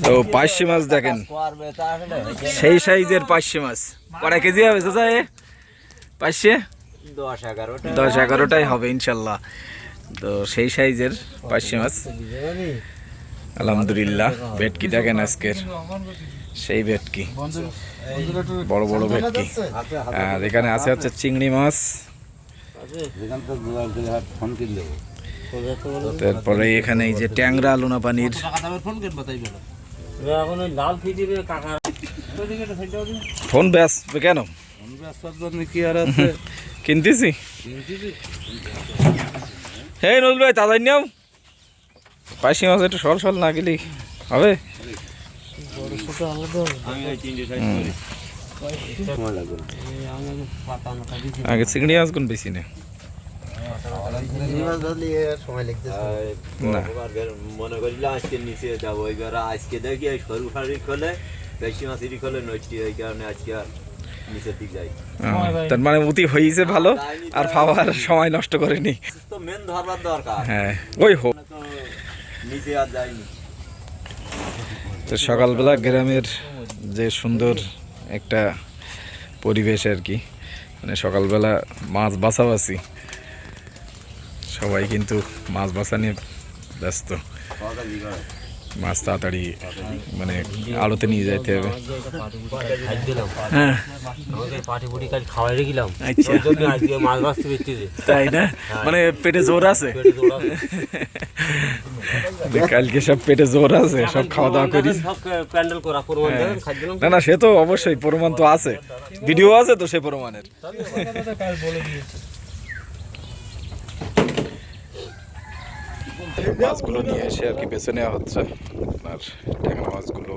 তো পার্শে মাছ দেখেন, সেই সাইজের পার্শে মাছ। কটা কেজি হবে চাচা এ পার্শে? 10-11টাই হবে ইনশাল্লাহ। তো সেই সাইজের পার্শে মাছ আলহামদুলিল্লাহ। ভেটকি দেখেন আজকের, সেই ভেটকি, বড় বড় ভেটকি। আর এখানে আছে হচ্ছে চিংড়ি মাছ, তারপরে এখানে এই যে ট্যাংরা লোনা পানির। ফোন ব্যস্ত কেন? কিনতেছি। হ্যাঁ নজরুল ভাই তাড়াতাড়ি নাও, পার্শে মাছ একটু সল সল না গেলেই হবে। আগে চিংড়ি মাছ কোন বেশি না, মনে করিলাম আজকে নিচে যাবো, এবার আজকে দেখি সরু ফাড়ি খোলে, বেশি মাছেরই খোলে নইটি, ওই কারণে আজকে নিচের দিক যাই। তার মানে অতি হয়েছে ভালো, আর খাওয়ার সময় নষ্ট করেনি। তো মেন ধরবার দরকার। হ্যাঁ ওই হোক, নিচে আর যাইনি। তো সকালবেলা গ্রামের যে সুন্দর একটা পরিবেশ আর কি, মানে সকালবেলা মাছ বাছাবাছি, সবাই কিন্তু মাছ বাছা নিয়ে ব্যস্ত। মাছ তাড়াতাড়ি মানে আলোতে নিয়ে যাইতে হবে। তাই না, মানে পেটে জোর আছে, কালকে সব পেটে জোর আছে, সব খাওয়া দাওয়া করি। না না, সে তো অবশ্যই প্রমাণ তো আছে, ভিডিও আছে তো সে প্রমাণের। মাছগুলো নিয়ে এসে আর কি বেছে নেওয়া হচ্ছে। আপনার ট্যাংরা মাছগুলো,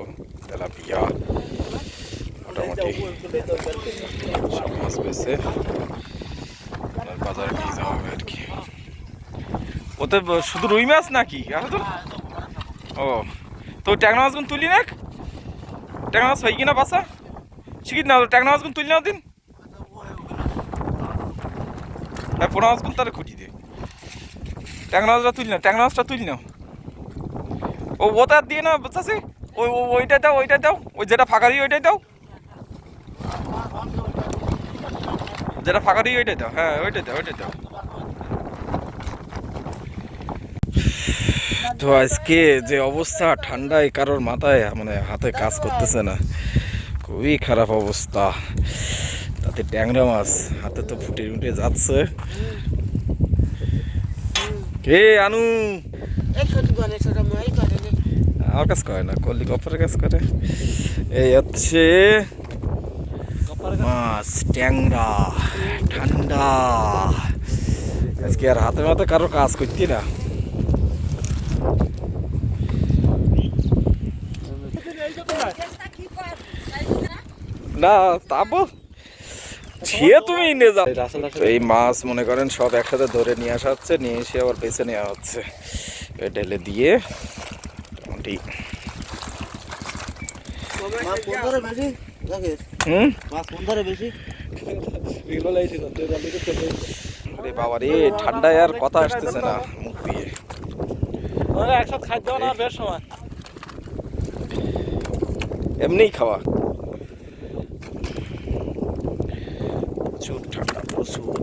তেলাপিয়া, মোটামুটি সব মাছ বেছে আপনার বাজারে নিয়ে যাওয়া হবে আর কি। ওতে শুধু রুই মাছ নাকি? ও তো ট্যাংরা মাছগুলো তুলি না, ট্যাংরা মাছ হয় কিনা বাসা শিখি না, ট্যাংরা মাছগুলো তুলি নাও দিন, পোনা মাছগুলো তাহলে খুঁটি দিয়ে ট্যাংরা মাছটা তুলি না, ট্যাংরা মাছটা তুলি নাও। ও ওটা দিয়ে না চাষি, ওইটা দাও, ওইটা দাও, ওই যেটা ফাঁকা দিই ওইটাই দাও, যেটা ফাঁকা দিই ওইটাই দাও। হ্যাঁ ওইটাই দাও, ওইটাই দাও। তো আজকে যে অবস্থা, ঠান্ডায় কারোর মাথায় মানে হাতে কাজ করতেছে না, খুবই খারাপ অবস্থা। তাতে ট্যাংরা মাছ হাতে তো ফুটে ফুটে যাচ্ছে। কে আনু আমার কাজ করে না, কল্লি কপারের কাজ করে। এই হচ্ছে মাছ, ট্যাংরা, ঠান্ডা। আজকে আর হাতে মাথে কারো কাজ করতি না। না তাবো ছিয়ে তুমি নিয়ে যাও। এই মাছ মনে করেন সব একসাথে ধরে নিয়ে আসা হচ্ছে, নিয়ে এসে আবার বেছে নেওয়া হচ্ছে, ঢেলে দিয়ে মোটামুটি। বাবা রে, ঠান্ডায় আর কথা আসতেছে না মুখ দিয়ে। একসাথে খাদ্য না বেশ সময় এমনিই খাওয়া, প্রচুর ঠান্ডা, প্রচুর।